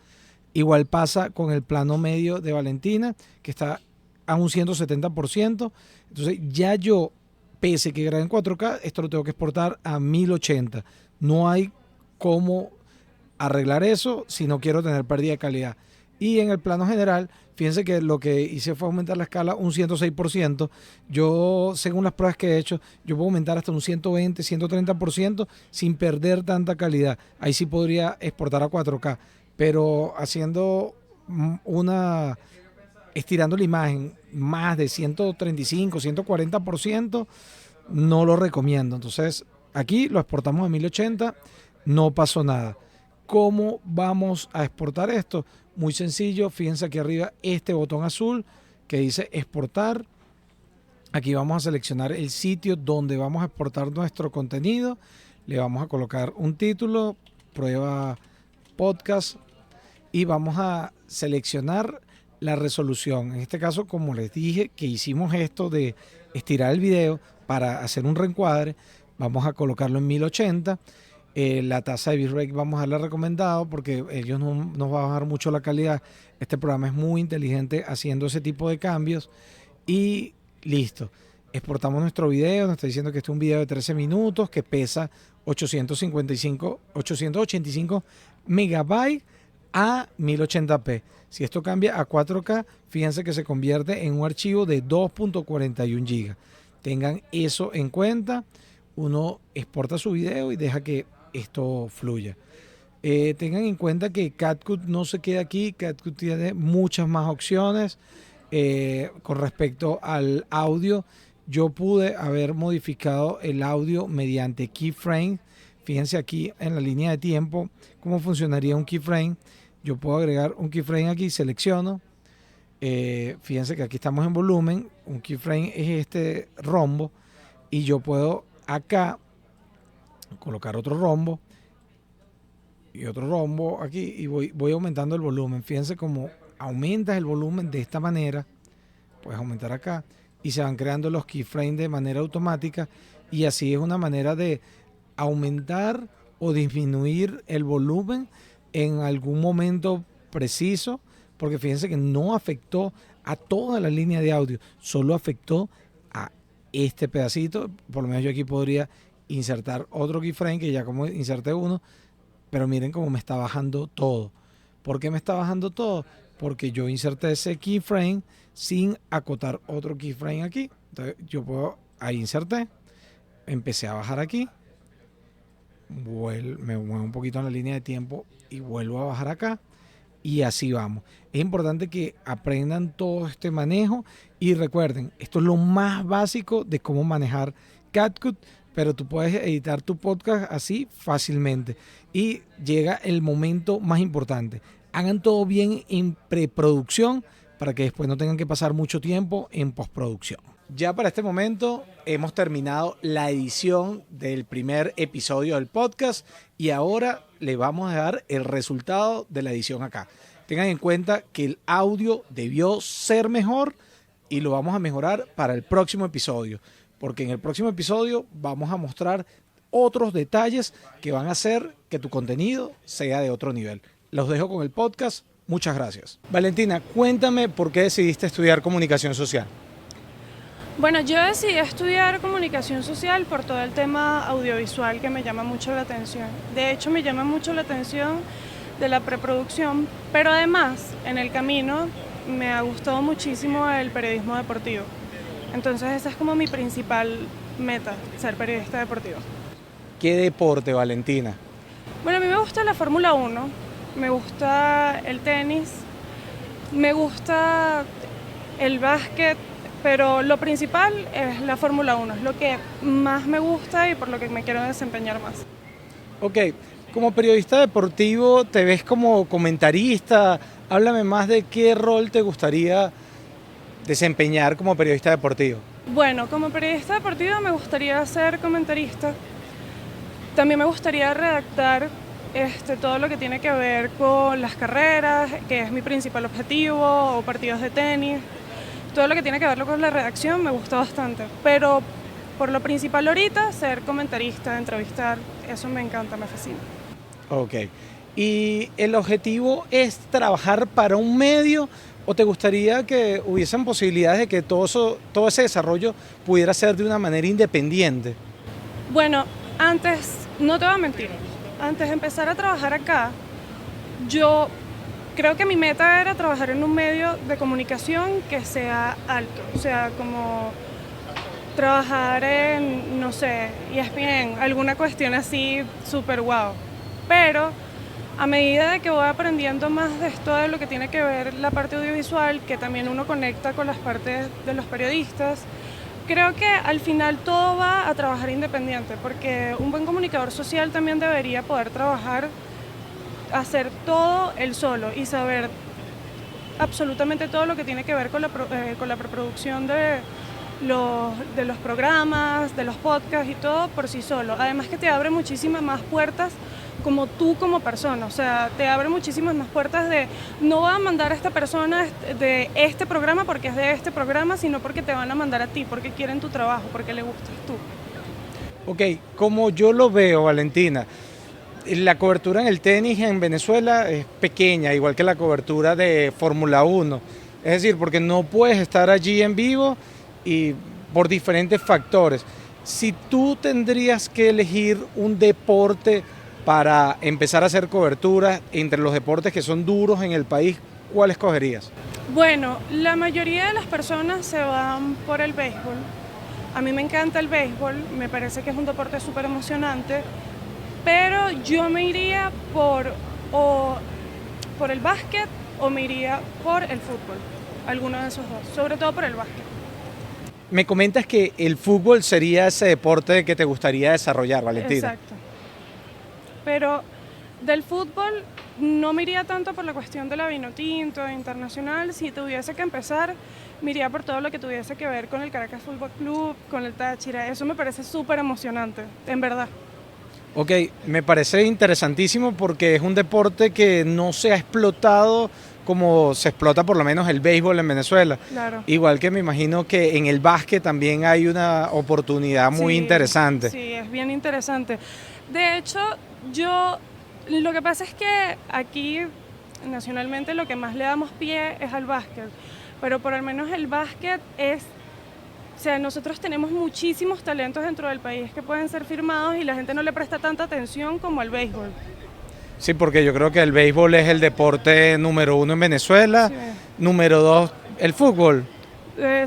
Igual pasa con el plano medio de Valentina, que está a un 170%. Entonces ya yo, pese que grabé en 4K, esto lo tengo que exportar a 1080. No hay cómo arreglar eso si no quiero tener pérdida de calidad. Y en el plano general, fíjense que lo que hice fue aumentar la escala un 106%. Yo, según las pruebas que he hecho, yo puedo aumentar hasta un 120, 130% sin perder tanta calidad. Ahí sí podría exportar a 4K, pero haciendo estirando la imagen más de 135, 140%, no lo recomiendo. Entonces, aquí lo exportamos a 1080, no pasó nada. ¿Cómo vamos a exportar esto? Muy sencillo, fíjense aquí arriba este botón azul que dice exportar. Aquí vamos a seleccionar el sitio donde vamos a exportar nuestro contenido. Le vamos a colocar un título, prueba podcast, y vamos a seleccionar la resolución. En este caso, como les dije, que hicimos esto de estirar el video para hacer un reencuadre, vamos a colocarlo en 1080. La tasa de bitrate vamos a darle recomendado porque ellos no nos va a bajar mucho la calidad. Este programa es muy inteligente haciendo ese tipo de cambios. Y listo. Exportamos nuestro video. Nos está diciendo que este es un video de 13 minutos que pesa 885 megabytes a 1080p. Si esto cambia a 4K, fíjense que se convierte en un archivo de 2.41 GB. Tengan eso en cuenta. Uno exporta su video y deja que esto fluya. Tengan en cuenta que CapCut no se queda aquí. CapCut tiene muchas más opciones. Con respecto al audio, yo pude haber modificado el audio mediante keyframe. Fíjense aquí en la línea de tiempo cómo funcionaría un keyframe. Yo puedo agregar un keyframe aquí, selecciono. Fíjense que aquí estamos en volumen. Un keyframe es este rombo. Y yo puedo acá colocar otro rombo y otro rombo aquí y voy aumentando el volumen. Fíjense cómo aumentas el volumen de esta manera. Puedes aumentar acá y se van creando los keyframes de manera automática, y así es una manera de aumentar o disminuir el volumen en algún momento preciso, porque fíjense que no afectó a toda la línea de audio, solo afectó a este pedacito. Por lo menos yo aquí podría insertar otro keyframe, que ya como inserté uno, pero miren cómo me está bajando todo. ¿Por qué me está bajando todo? Porque yo inserté ese keyframe sin acotar otro keyframe aquí. Entonces yo puedo, ahí inserté, empecé a bajar aquí, me muevo un poquito en la línea de tiempo y vuelvo a bajar acá, y así vamos. Es importante que aprendan todo este manejo y recuerden, esto es lo más básico de cómo manejar CapCut, pero tú puedes editar tu podcast así fácilmente. Y llega el momento más importante. Hagan todo bien en preproducción para que después no tengan que pasar mucho tiempo en postproducción. Ya para este momento hemos terminado la edición del primer episodio del podcast y ahora le vamos a dar el resultado de la edición acá. Tengan en cuenta que el audio debió ser mejor y lo vamos a mejorar para el próximo episodio, porque en el próximo episodio vamos a mostrar otros detalles que van a hacer que tu contenido sea de otro nivel. Los dejo con el podcast. Muchas gracias. Valentina, cuéntame por qué decidiste estudiar comunicación social. Bueno, yo decidí estudiar comunicación social por todo el tema audiovisual que me llama mucho la atención. De hecho, me llama mucho la atención de la preproducción, pero además, en el camino, me ha gustado muchísimo el periodismo deportivo. Entonces, esa es como mi principal meta, ser periodista deportivo. ¿Qué deporte, Valentina? Bueno, a mí me gusta la Fórmula 1, me gusta el tenis, me gusta el básquet, pero lo principal es la Fórmula 1, es lo que más me gusta y por lo que me quiero desempeñar más. Ok, como periodista deportivo, ¿te ves como comentarista? Háblame más de qué rol te gustaría desempeñar como periodista deportivo. Bueno, como periodista deportivo me gustaría ser comentarista. También me gustaría redactar todo lo que tiene que ver con las carreras, que es mi principal objetivo, o partidos de tenis. Todo lo que tiene que ver con la redacción me gusta bastante, pero por lo principal ahorita, ser comentarista, entrevistar, eso me encanta, me fascina. Ok, ¿y el objetivo es trabajar para un medio o te gustaría que hubiesen posibilidades de que todo ese desarrollo pudiera ser de una manera independiente? Bueno, antes, no te voy a mentir, antes de empezar a trabajar acá, yo creo que mi meta era trabajar en un medio de comunicación que sea alto, o sea, como trabajar en, no sé, ESPN, alguna cuestión así súper guau. Pero a medida de que voy aprendiendo más de esto de lo que tiene que ver la parte audiovisual, que también uno conecta con las partes de los periodistas, creo que al final todo va a trabajar independiente, porque un buen comunicador social también debería poder trabajar, hacer todo él solo y saber absolutamente todo lo que tiene que ver con la preproducción de los programas, de los podcasts y todo por sí solo. Además que te abre muchísimas más puertas como tú como persona, o sea, te abre muchísimas más puertas de no va a mandar a esta persona de este programa porque es de este programa, sino porque te van a mandar a ti, porque quieren tu trabajo, porque le gustas tú. Ok, como yo lo veo, Valentina, la cobertura en el tenis en Venezuela es pequeña, igual que la cobertura de Fórmula 1. Es decir, porque no puedes estar allí en vivo y por diferentes factores. Si tú tendrías que elegir un deporte para empezar a hacer cobertura entre los deportes que son duros en el país, ¿cuál escogerías? Bueno, la mayoría de las personas se van por el béisbol. A mí me encanta el béisbol, me parece que es un deporte súper emocionante, pero yo me iría por el básquet o me iría por el fútbol, alguno de esos dos, sobre todo por el básquet. Me comentas que el fútbol sería ese deporte que te gustaría desarrollar, Valentina. Exacto. Pero del fútbol no me iría tanto por la cuestión de la Vinotinto internacional. Si tuviese que empezar, me iría por todo lo que tuviese que ver con el Caracas Fútbol Club, con el Táchira. Eso me parece súper emocionante, en verdad. Ok, me parece interesantísimo porque es un deporte que no se ha explotado como se explota por lo menos el béisbol en Venezuela. Claro. Igual que me imagino que en el básquet también hay una oportunidad muy interesante. Sí, es bien interesante. De hecho, lo que pasa es que aquí nacionalmente lo que más le damos pie es al básquet, pero por lo menos el básquet o sea, nosotros tenemos muchísimos talentos dentro del país que pueden ser firmados y la gente no le presta tanta atención como al béisbol. Sí, porque yo creo que el béisbol es el deporte número 1 en Venezuela, Sí. número 2 el fútbol.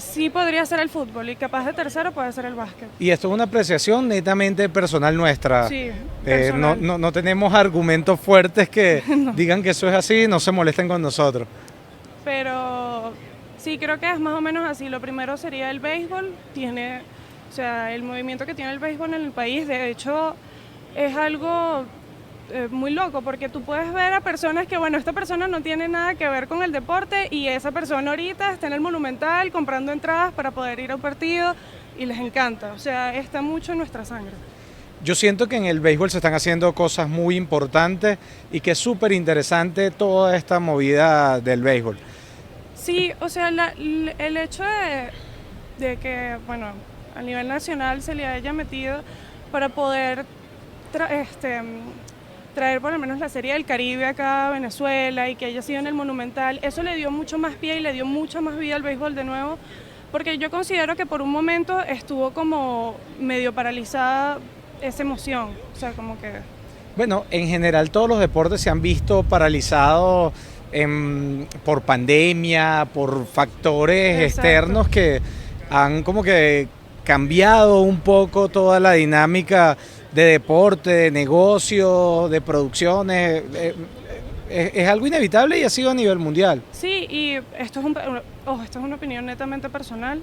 Sí podría ser el fútbol y capaz de tercero puede ser el básquet. Y esto es una apreciación netamente personal nuestra. Sí, personal. No tenemos argumentos fuertes que digan que eso es así, no se molesten con nosotros. Pero sí, creo que es más o menos así. Lo primero sería el béisbol. O sea, el movimiento que tiene el béisbol en el país, de hecho, es algo muy loco, porque tú puedes ver a personas que, bueno, esta persona no tiene nada que ver con el deporte y esa persona ahorita está en el Monumental comprando entradas para poder ir a un partido y les encanta. O sea, está mucho en nuestra sangre. Yo siento que en el béisbol se están haciendo cosas muy importantes y que es súper interesante toda esta movida del béisbol. Sí, o sea, el hecho de que, bueno, a nivel nacional se le haya metido para poder traer por lo menos la Serie del Caribe acá a Venezuela y que haya sido en el Monumental, eso le dio mucho más pie y le dio mucha más vida al béisbol de nuevo, porque yo considero que por un momento estuvo como medio paralizada esa emoción, o sea, como que... Bueno, en general todos los deportes se han visto paralizados por pandemia, por factores externos que han como que cambiado un poco toda la dinámica de deporte, de negocio, de producciones. Es algo inevitable y ha sido a nivel mundial. Sí, y esto es una opinión netamente personal.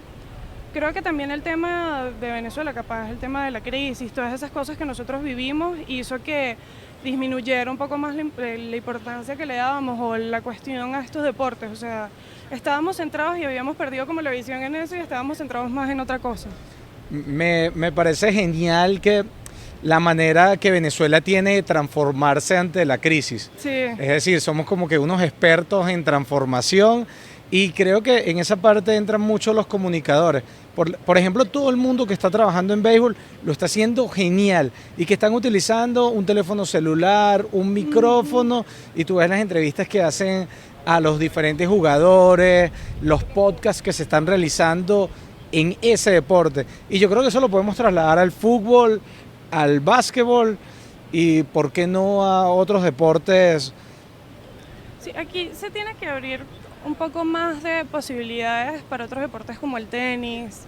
Creo que también el tema de Venezuela, capaz el tema de la crisis, todas esas cosas que nosotros vivimos, hizo que disminuyera un poco más la importancia que le dábamos o la cuestión a estos deportes. O sea, estábamos centrados y habíamos perdido como la visión en eso y estábamos centrados más en otra cosa. Me parece genial que la manera que Venezuela tiene de transformarse ante la crisis. Sí. Es decir, somos como que unos expertos en transformación y creo que en esa parte entran mucho los comunicadores. Por ejemplo, todo el mundo que está trabajando en béisbol lo está haciendo genial y que están utilizando un teléfono celular, un micrófono y tú ves las entrevistas que hacen a los diferentes jugadores, los podcasts que se están realizando en ese deporte. Y yo creo que eso lo podemos trasladar al fútbol, al básquetbol y por qué no a otros deportes? Sí, aquí se tiene que abrir un poco más de posibilidades para otros deportes como el tenis.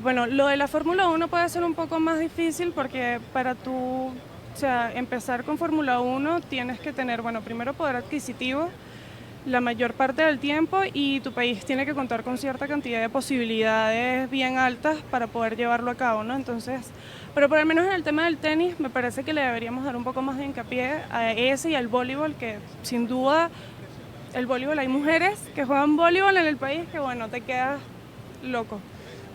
Bueno, lo de la Fórmula 1 puede ser un poco más difícil porque para tú, o sea, empezar con Fórmula 1 tienes que tener, bueno, primero poder adquisitivo la mayor parte del tiempo y tu país tiene que contar con cierta cantidad de posibilidades bien altas para poder llevarlo a cabo, ¿no? Entonces, pero por lo menos en el tema del tenis me parece que le deberíamos dar un poco más de hincapié a ese y al voleibol, que sin duda el voleibol, hay mujeres que juegan voleibol en el país que bueno, te quedas loco.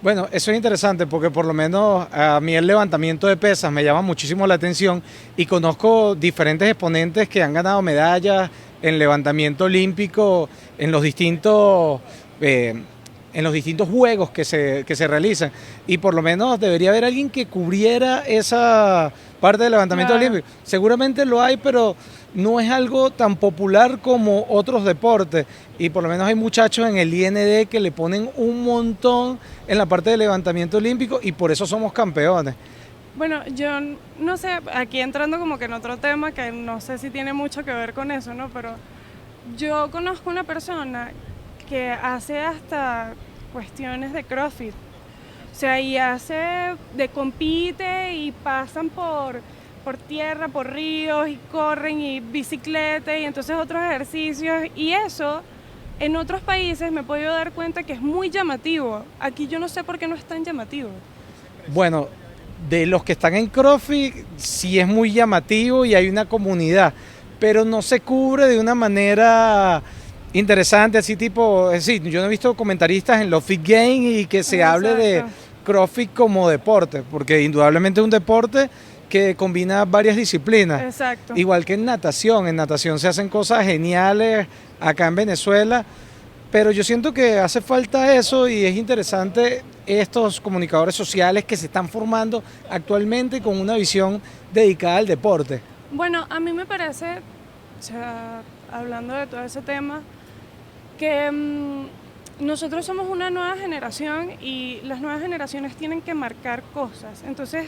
Bueno, eso es interesante porque por lo menos a mí el levantamiento de pesas me llama muchísimo la atención y conozco diferentes exponentes que han ganado medallas en levantamiento olímpico en los distintos juegos que se realizan. Y por lo menos debería haber alguien que cubriera esa parte del levantamiento olímpico. Seguramente lo hay, pero no es algo tan popular como otros deportes. Y por lo menos hay muchachos en el IND que le ponen un montón en la parte del levantamiento olímpico y por eso somos campeones. Bueno, yo no sé, aquí entrando como que en otro tema que no sé si tiene mucho que ver con eso, ¿no? Pero yo conozco una persona que hace hasta cuestiones de CrossFit. O sea, compite y pasan por tierra, por ríos y corren y bicicleta y entonces otros ejercicios y eso en otros países me he podido dar cuenta que es muy llamativo. Aquí yo no sé por qué no es tan llamativo. Bueno, de los que están en CrossFit sí es muy llamativo y hay una comunidad, pero no se cubre de una manera interesante, así tipo, es decir, yo no he visto comentaristas en los Fit Games y que se hable de CrossFit como deporte, porque indudablemente es un deporte que combina varias disciplinas. Exacto. Igual que en natación se hacen cosas geniales acá en Venezuela, pero yo siento que hace falta eso y es interesante estos comunicadores sociales que se están formando actualmente con una visión dedicada al deporte. Bueno, a mí me parece, o sea, hablando de todo ese tema, que nosotros somos una nueva generación y las nuevas generaciones tienen que marcar cosas. Entonces,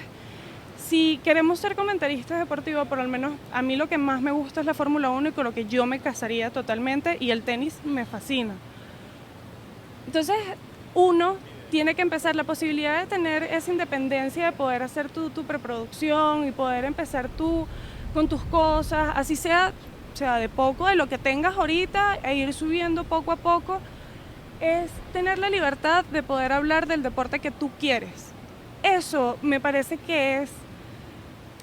si queremos ser comentaristas deportivos, por lo menos a mí lo que más me gusta es la Fórmula 1 y con lo que yo me casaría totalmente y el tenis me fascina. Entonces, uno tiene que empezar la posibilidad de tener esa independencia de poder hacer tu preproducción y poder empezar tú con tus cosas, así sea, o sea, de poco, de lo que tengas ahorita e ir subiendo poco a poco, es tener la libertad de poder hablar del deporte que tú quieres. Eso me parece que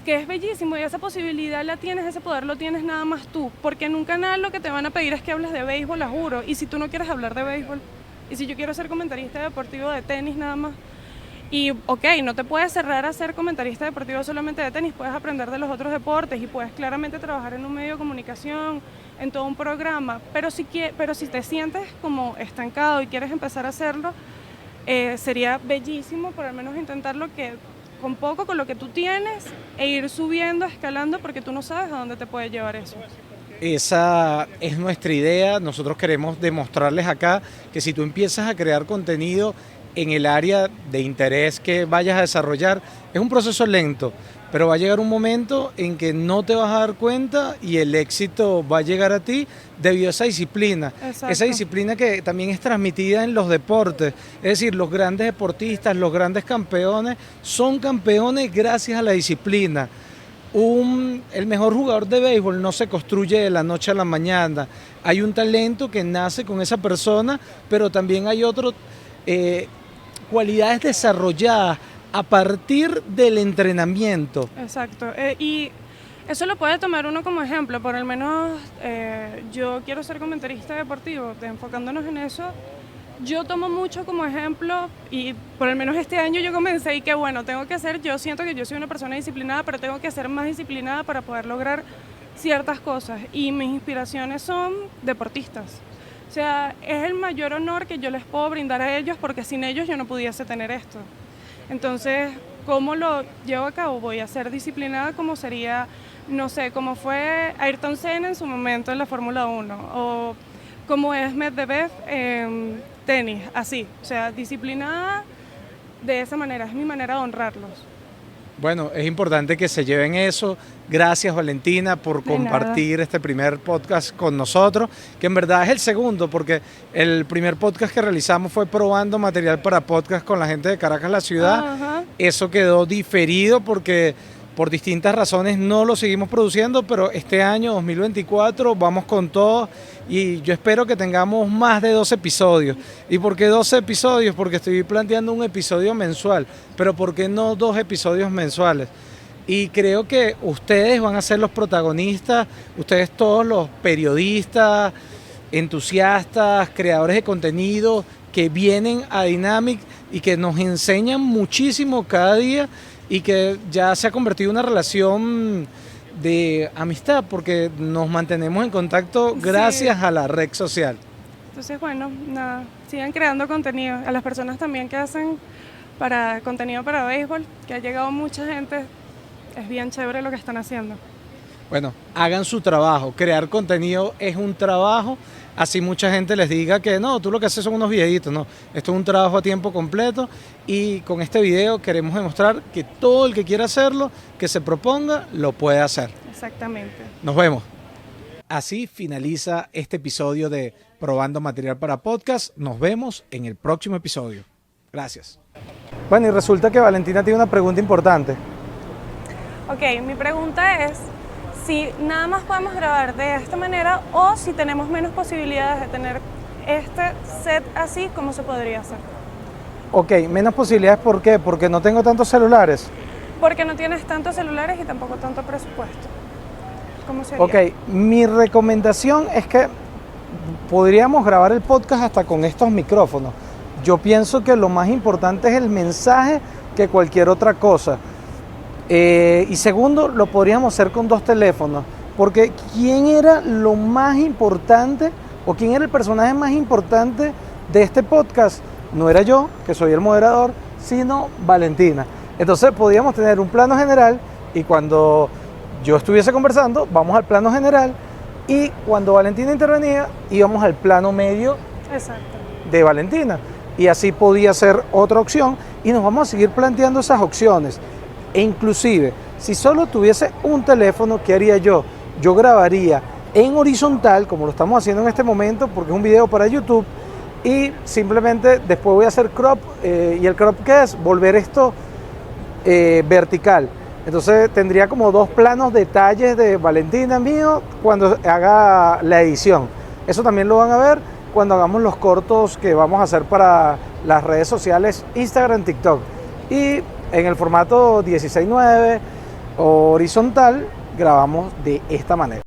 es bellísimo y esa posibilidad la tienes, ese poder lo tienes nada más tú, porque en un canal lo que te van a pedir es que hables de béisbol, la juro, y si tú no quieres hablar de béisbol, y si yo quiero ser comentarista deportivo de tenis nada más, y ok, no te puedes cerrar a ser comentarista deportivo solamente de tenis, puedes aprender de los otros deportes y puedes claramente trabajar en un medio de comunicación, en todo un programa, pero si te sientes como estancado y quieres empezar a hacerlo, sería bellísimo por al menos intentarlo que con poco, con lo que tú tienes e ir subiendo, escalando, porque tú no sabes a dónde te puede llevar eso. Esa es nuestra idea. Nosotros queremos demostrarles acá que si tú empiezas a crear contenido en el área de interés que vayas a desarrollar, es un proceso lento, pero va a llegar un momento en que no te vas a dar cuenta y el éxito va a llegar a ti debido a esa disciplina. Exacto. Esa disciplina que también es transmitida en los deportes, es decir, los grandes deportistas, los grandes campeones, son campeones gracias a la disciplina. El mejor jugador de béisbol no se construye de la noche a la mañana. Hay un talento que nace con esa persona, pero también hay otras cualidades desarrolladas a partir del entrenamiento. Exacto. Y eso lo puede tomar uno como ejemplo. Por lo menos yo quiero ser comentarista deportivo, enfocándonos en eso. Yo tomo mucho como ejemplo y por lo menos este año yo comencé y que bueno, yo siento que yo soy una persona disciplinada, pero tengo que ser más disciplinada para poder lograr ciertas cosas y mis inspiraciones son deportistas. O sea, es el mayor honor que yo les puedo brindar a ellos porque sin ellos yo no pudiese tener esto. Entonces, ¿cómo lo llevo a cabo? Voy a ser disciplinada como sería, no sé, como fue Ayrton Senna en su momento en la Fórmula 1 o como es Medvedev en tenis, así, o sea, disciplinada de esa manera, es mi manera de honrarlos. Bueno, es importante que se lleven eso. Gracias, Valentina, por De compartir este primer podcast con nosotros, que en verdad es el segundo, porque el primer podcast que realizamos fue probando material para podcast con la gente de Caracas, la ciudad. Ajá. Eso quedó diferido porque por distintas razones no lo seguimos produciendo, pero este año 2024 vamos con todo y yo espero que tengamos más de 12 episodios. ¿Y por qué 12 episodios? Porque estoy planteando un episodio mensual, pero ¿por qué no 2 episodios mensuales? Y creo que ustedes van a ser los protagonistas, ustedes todos los periodistas, entusiastas, creadores de contenido que vienen a Dynamic y que nos enseñan muchísimo cada día y que ya se ha convertido en una relación de amistad porque nos mantenemos en contacto gracias a la red social. Entonces, bueno, nada, sigan creando contenido. A las personas también que hacen contenido para béisbol, que ha llegado mucha gente, es bien chévere lo que están haciendo. Bueno, hagan su trabajo. Crear contenido es un trabajo. Así mucha gente les diga que no, tú lo que haces son unos videitos. No, esto es un trabajo a tiempo completo y con este video queremos demostrar que todo el que quiera hacerlo, que se proponga, lo puede hacer. Exactamente. Nos vemos. Así finaliza este episodio de Probando Material para Podcast. Nos vemos en el próximo episodio. Gracias. Bueno, y resulta que Valentina tiene una pregunta importante. Ok, mi pregunta es si nada más podemos grabar de esta manera o si tenemos menos posibilidades de tener este set así, ¿cómo se podría hacer? Ok, menos posibilidades, ¿por qué? Porque no tengo tantos celulares. Porque no tienes tantos celulares y tampoco tanto presupuesto. ¿Cómo sería? Ok, mi recomendación es que podríamos grabar el podcast hasta con estos micrófonos. Yo pienso que lo más importante es el mensaje que cualquier otra cosa. Y segundo, lo podríamos hacer con 2 teléfonos, porque ¿quién era lo más importante o quién era el personaje más importante de este podcast? No era yo, que soy el moderador, sino Valentina. Entonces podíamos tener un plano general y cuando yo estuviese conversando, vamos al plano general y cuando Valentina intervenía, íbamos al plano medio. Exacto. De Valentina. Y así podía ser otra opción y nos vamos a seguir planteando esas opciones. E inclusive, si solo tuviese un teléfono, ¿qué haría yo? Yo grabaría en horizontal, como lo estamos haciendo en este momento, porque es un video para YouTube, y simplemente después voy a hacer crop, y el crop ¿qué es? Volver esto vertical. Entonces tendría como 2 planos detalles de Valentina mío cuando haga la edición. Eso también lo van a ver cuando hagamos los cortos que vamos a hacer para las redes sociales Instagram, TikTok. Y en el formato 16:9 horizontal grabamos de esta manera.